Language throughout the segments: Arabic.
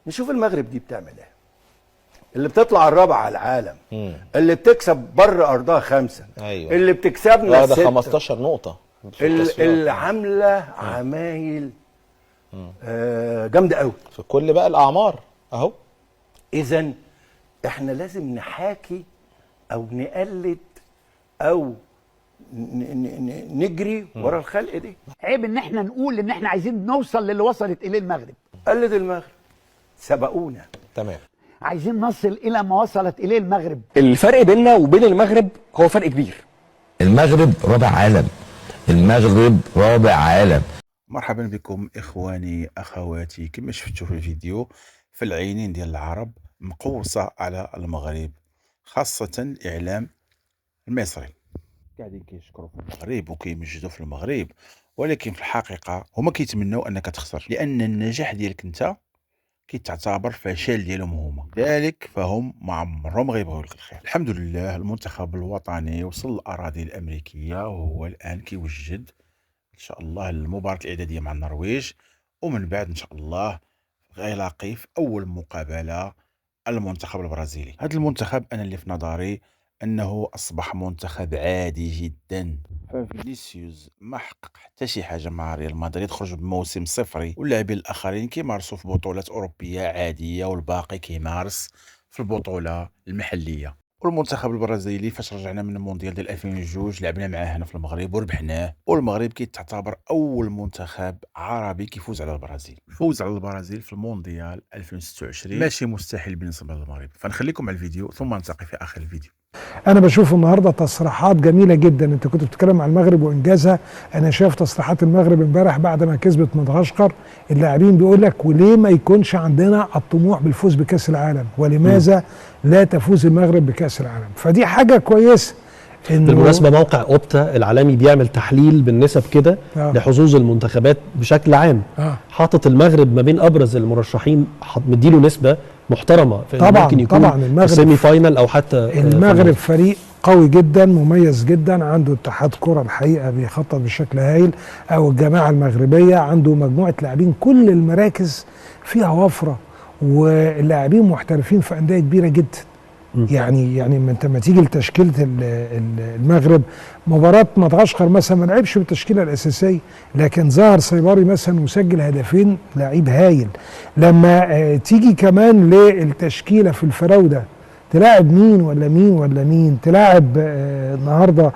نشوف المغرب دي بتعمل ايه، اللي بتطلع الرابعه على العالم، اللي بتكسب بره ارضها 5، ايوه اللي بتكسبنا 6، 15 نقطه اللي عامله عمايل جامده قوي في كل بقى الاعمار اهو. اذا احنا لازم نحاكي او نقلد او نجري ورا الخلق دي. عيب ان احنا نقول ان احنا عايزين نوصل للي وصلت اليه المغرب. قلد المغرب، سبقونا. تمام. عايزين نصل الى ما وصلت اليه المغرب. الفرق بيننا وبين المغرب هو فرق كبير. المغرب رابع عالم، المغرب رابع عالم. مرحبا بكم اخواني اخواتي. كما شفتوا في الفيديو، في العينين ديال العرب مقوصه على المغرب، خاصه الاعلام المصري قاعدين كيشكروا في المغرب وكيمجدوا في المغرب، ولكن في الحقيقه هما كيتمنوا انك تخسر، لان النجاح ديالك انت كيتعتبر فشل ديالهم هما، لذلك فهم ما عمرهم غيبغيو لك الخير. الحمد لله المنتخب الوطني وصل للاراضي الامريكيه، وهو الان كيوجد ان شاء الله المباراه الاعداديه مع النرويج، ومن بعد ان شاء الله غيلاقي في اول مقابله المنتخب البرازيلي. هذا المنتخب انا اللي في نظري انه اصبح منتخب عادي جدا. ففينيسيوس ما حقق حتى شي حاجه مع ريال مدريد، خرج بموسم صفري، واللاعبين الاخرين كيمارسوا في بطولات اوروبيه عاديه، والباقي كيمارس في البطوله المحليه. والمنتخب البرازيلي فاش رجعنا من المونديال ديال 2002 لعبنا معاه هنا في المغرب وربحناه، والمغرب كيتعتبر اول منتخب عربي كيفوز على البرازيل. الفوز على البرازيل في المونديال 2026 ماشي مستحيل بالنسبه للمغرب. فنخليكم على الفيديو ثم نلتقي في اخر الفيديو. أنا بشوف النهارده تصريحات جميلة جدا. أنت كنت بتتكلم عن المغرب وإنجازها، أنا شايف تصريحات المغرب امبارح بعد ما كسبت مدغشقر. اللاعبين بيقول لك وليه ما يكونش عندنا الطموح بالفوز بكأس العالم، ولماذا لا تفوز المغرب بكأس العالم؟ فدي حاجة كويسة. بالمناسبة موقع اوبتا العالمي بيعمل تحليل بالنسب كده لحظوظ المنتخبات بشكل عام. حاطط المغرب ما بين ابرز المرشحين، مديله نسبة محترمة، طبعا ممكن يكون طبعا المغرب سيمي فاينل او حتى المغرب فريق قوي جدا مميز جدا، عنده اتحاد كرة الحقيقة بيخطط بشكل هايل، او الجماعة المغربية عنده مجموعة لاعبين كل المراكز فيها وفرة، واللاعبين محترفين في أندية كبيرة جدا. يعني انت لما تيجي لتشكيله المغرب، مباراه مدغشقر مثلا ما لعبش بالتشكيله الاساسيه، لكن ظهر سيباري مثلا وسجل هدفين، لعيب هايل. لما تيجي كمان للتشكيله في الفراوده، تلاعب مين ولا مين ولا مين، تلاعب النهارده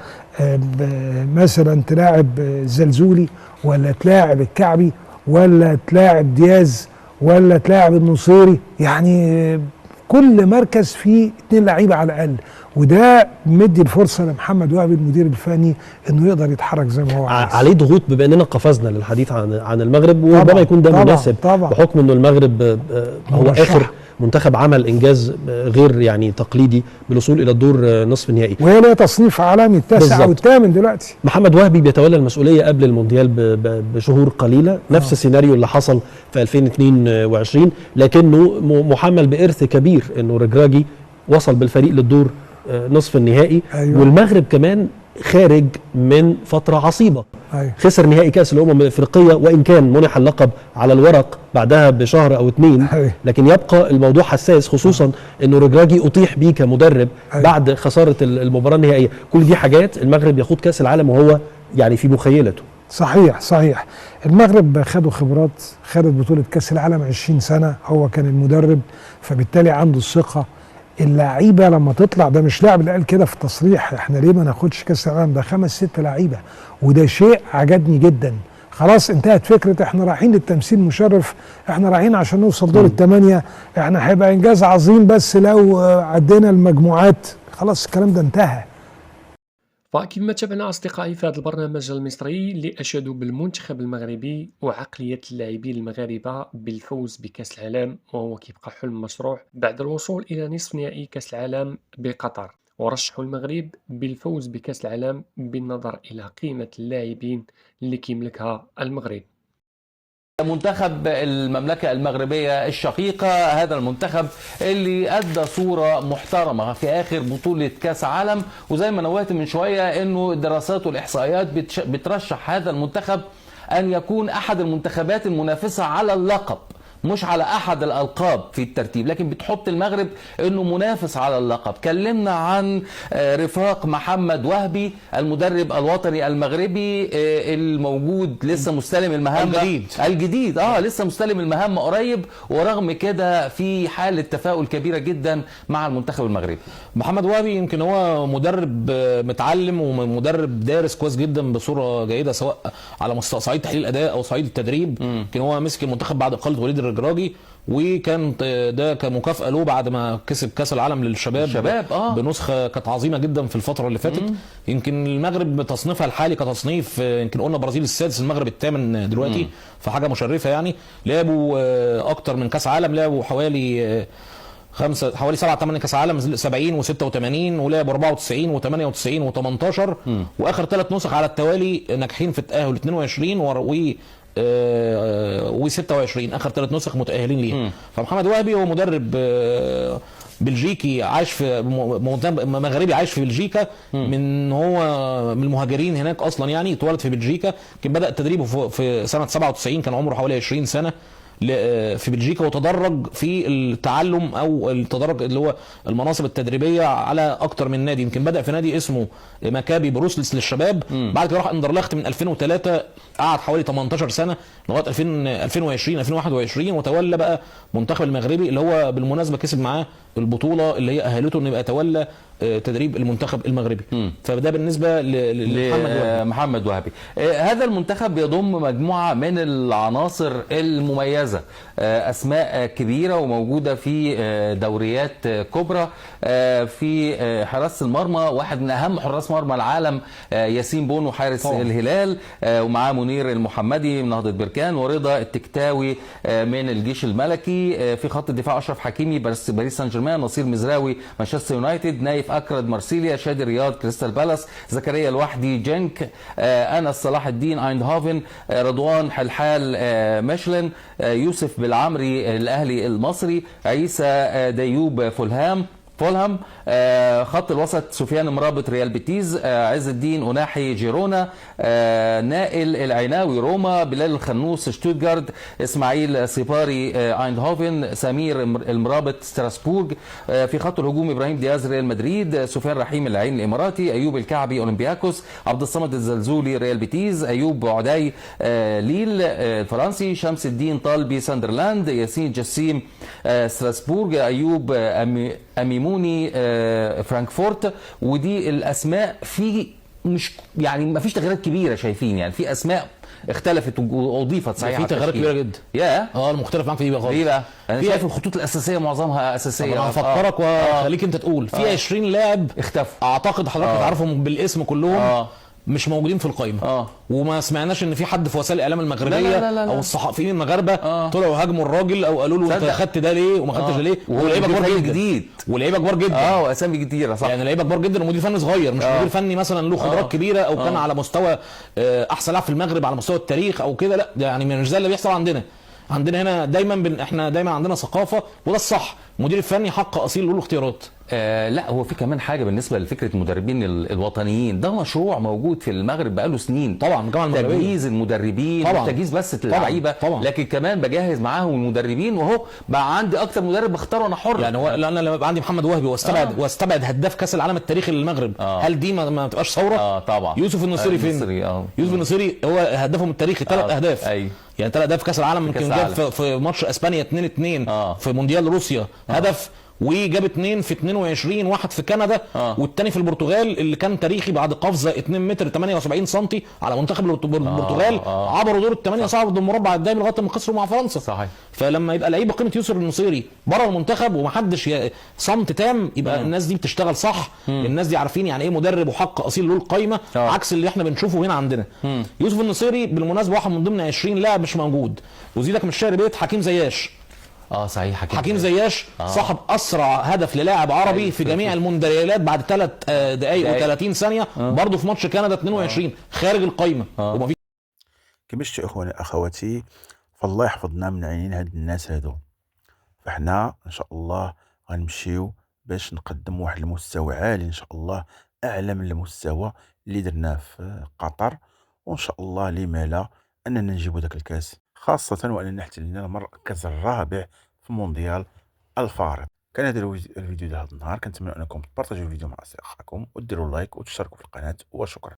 مثلا تلاعب زلزولي، ولا تلاعب الكعبي، ولا تلاعب دياز، ولا تلاعب النصيري. يعني كل مركز فيه 2 لعيبه على الاقل، وده مدي الفرصه لمحمد وهبي المدير الفني انه يقدر يتحرك زي ما هو عايز. عليه ضغوط، بما اننا قفزنا للحديث عن المغرب، وربما يكون ده مناسب بحكم انه المغرب هو اخر منتخب عمل انجاز غير يعني تقليدي بالوصول الى الدور نصف النهائي، وهي لها تصنيف عالمي التاسع والثامن دلوقتي. محمد وهبي بيتولى المسؤوليه قبل المونديال بشهور قليله، نفس السيناريو اللي حصل في 2022، لكنه محمل بارث كبير انه رجراجي وصل بالفريق للدور نصف النهائي. أيوة. والمغرب كمان خارج من فتره عصيبه. أيوة. خسر نهائي كاس الامم الافريقيه، وان كان منح اللقب على الورق بعدها بشهر او 2. أيوة. لكن يبقى الموضوع حساس، خصوصا انه رجراجي اطيح بيه كمدرب. أيوة. بعد خساره المباراه النهائيه. كل دي حاجات المغرب يخوض كاس العالم وهو يعني في مخيلته. صحيح. المغرب خدوا خبرات، خدت بطوله كاس العالم 20 سنه، هو كان المدرب، فبالتالي عنده الثقه. اللعيبه لما تطلع، ده مش لاعب اللي قال كده في التصريح احنا ليه ما ناخدش كاس العالم، ده 5 6 لعيبه، وده شيء عجبني جدا. خلاص انتهت فكره احنا رايحين للتمثيل مشرف، احنا رايحين عشان نوصل دور ال8، احنا هيبقى انجاز عظيم بس لو عدينا المجموعات. خلاص الكلام ده انتهى. فكما تابعنا أصدقائي في هذا البرنامج المصري اللي أشادوا بالمنتخب المغربي وعقلية اللاعبين المغاربة بالفوز بكأس العالم، وهو كيبقى حلم مشروع بعد الوصول إلى نصف نهائي كأس العالم بقطر، ورشحوا المغرب بالفوز بكأس العالم بالنظر إلى قيمة اللاعبين اللي كيملكها المغرب. منتخب المملكة المغربية الشقيقة، هذا المنتخب اللي أدى صورة محترمة في آخر بطولة كاس عالم، وزي ما نوهت من شوية أنه الدراسات والإحصائيات بترشح هذا المنتخب أن يكون أحد المنتخبات المنافسة على اللقب مش على احد الالقاب في الترتيب، لكن بتحط المغرب انه منافس على اللقب. كلمنا عن رفاق محمد وهبي المدرب الوطني المغربي الموجود لسه مستلم المهام الجديد لسه مستلم المهام قريب، ورغم كده في حالة تفاؤل كبيرة جدا مع المنتخب المغربي. محمد وهبي يمكن هو مدرب متعلم ومدرب دارس كويس جدا بصوره جيده، سواء على صعيد تحليل الاداء او صعيد التدريب. يمكن هو مسك المنتخب بعد اقاله وليد الرجراجي، وكان ده كمكافاه له بعد ما كسب كاس العالم للشباب بنسخه كانت عظيمه جدا في الفتره اللي فاتت. يمكن المغرب بتصنيفها الحالي كتصنيف، يمكن قلنا البرازيل السادس، المغرب الثامن دلوقتي، فحاجه مشرفه يعني. لعبوا اكتر من كاس عالم، لعبوا حوالي 7 8 كاس عالم، 70 و86، ولعب 94 و98 و18، واخر 3 نسخ على التوالي ناجحين في التاهل 22 و 26 اخر 3 نسخ متاهلين ليه. فمحمد وهبي هو مدرب بلجيكي عايش في مغربي عايش في بلجيكا، من هو من المهاجرين هناك اصلا يعني، اتولد في بلجيكا. كان بدا تدريبه في سنه 97، كان عمره حوالي 20 سنه في بلجيكا، وتدرج في التعلم او التدرج اللي هو المناصب التدريبيه على اكتر من نادي. يمكن بدا في نادي اسمه مكابي بروسلس للشباب، بعد كده راح اندرلخت من 2003، قعد حوالي 18 سنه لغايه 2020 2021، وتولى بقى منتخب المغربي اللي هو بالمناسبه كسب معاه البطوله اللي هي اهلته انه يبقى يتولى تدريب المنتخب المغربي. فده بالنسبه لمحمد وهبي. هذا المنتخب يضم مجموعه من العناصر المميزه، اسماء كبيره وموجوده في دوريات كبرى. في حراسه المرمى واحد من اهم حراس مرمى العالم ياسين بونو حارس الهلال، ومعاه منير المحمدي من نهضه بركان، ورضا التكتاوي من الجيش الملكي. في خط الدفاع اشرف حكيمي باريس سان جيرمان، نصير مزراوي مانشستر يونايتد، نايف اكرد مارسيليا، شادي رياض كريستال بالاس، زكريا الوحدي جنك، انس صلاح الدين ايندهوفن، رضوان حلحال ميشلن، يوسف بالعمري الاهلي المصري، عيسى ديوب فولهام. خط الوسط سفيان مرابط ريال بيتيز، عز الدين أناحي جيرونا، نائل العناوي روما، بلال الخنوس شتوتغارت، اسماعيل سيباري ايندهوفن، سمير المرابط ستراسبورغ. في خط الهجوم ابراهيم دياز ريال مدريد، سفيان رحيم العين الاماراتي، ايوب الكعبي اولمبياكوس، عبد الصمد الزلزولي ريال بيتيز، ايوب عدي ليل الفرنسي، شمس الدين طالبي ساندرلاند، ياسين جسيم ستراسبورغ، ايوب اميموني فرانكفورت. ودي الاسماء في مش يعني ما فيش تغييرات كبيره شايفين، يعني في اسماء اختلفت واضيفت صحيح، في تغييرات كبيره جدا. المختلف معاك في ايه بقى خالص؟ ليه بقى؟ انا شايف الخطوط الاساسيه معظمها اساسيه. انا هفكرك وخليك انت تقول في 20 لاعب اختفوا، اعتقد حضرتك تعرفهم بالاسم كلهم، مش موجودين في القائمه. وما سمعناش ان في حد في وسائل الاعلام المغربيه لا. او الصحفيين المغاربه طلعوا هاجموا الراجل او قالوا له انت خدت ده ليه وما خدتش ده ليه. ولعيبه كبار جديد، ولعيبه كبار جدا، واسامي كتيره صح، يعني لعيبه كبار جدا، ومدير فني صغير مش مدير فني مثلا له خبرات كبيره او كان على مستوى احسن لاعب في المغرب على مستوى التاريخ او كده، لا يعني مش زي اللي بيحصل عندنا هنا دايما احنا دايما عندنا ثقافه، وده الصح، المدير الفني حق اصيل له اختيارات. لا هو في كمان حاجه بالنسبه لفكره المدربين الوطنيين، ده مشروع موجود في المغرب بقاله سنين. طبعا تجهيز المدربين، مش تجهيز بس اللعيبه، لكن كمان بجهز معاهم المدربين، وهو بقى عندي اكتر مدرب بختاره انا حر. يعني هو انا لما يبقى عندي محمد وهبي واستبعد هداف كاس العالم التاريخي للمغرب، هل دي ما تبقاش ثوره؟ طبعا. يوسف النصيري فين؟ يوسف النصيري هو هدافهم التاريخي 3 اهداف. ايوه يعني 3 اهداف كاس العالم، يمكن جاب في ماتش اسبانيا 2-2 في مونديال روسيا هدف، وجاب 2 في 22، واحد في كندا والتاني في البرتغال اللي كان تاريخي بعد قفزه 2 متر 78 سم على منتخب البرتغال. عبروا دور ال8 صعدوا المربع الدائم لغايه ما خسروا مع فرنسا. صحيح. فلما يبقى لعيبه قيمه يوسف النصيري بره المنتخب ومحدش صمت تام، يبقى الناس دي بتشتغل صح. الناس دي عارفين يعني ايه مدرب وحق اصيل له القايمه، عكس اللي احنا بنشوفه هنا عندنا. يوسف النصيري بالمناسبه واحد من ضمن 20 لاعب مش موجود، وزيدك من الشعر بيت حكيم زياش. صحيح. حكيم زياش صاحب اسرع هدف للاعب عربي في جميع المونديالات بعد 3 دقائق و30 ثانيه، برضه في ماتش كندا 22 خارج القايمه. ومفيش كمشت اخواني اخواتي، فالله يحفظنا من عينين هاد الناس هادو. فاحنا ان شاء الله غنمشيو باش نقدم واحد المستوى عالي ان شاء الله، اعلى من المستوى اللي درناه في قطر، وان شاء الله لما لا اننا نجيبوا داك الكاس. خاصة وأننا احتلنا المركز الرابع في مونديال الفارق. كان هذا الفيديو لهذا النهار، كنتمنى أنكم تبارطاجيو الفيديو مع أصدقائكم وديروا لايك وتشتركوا في القناة، وشكرا.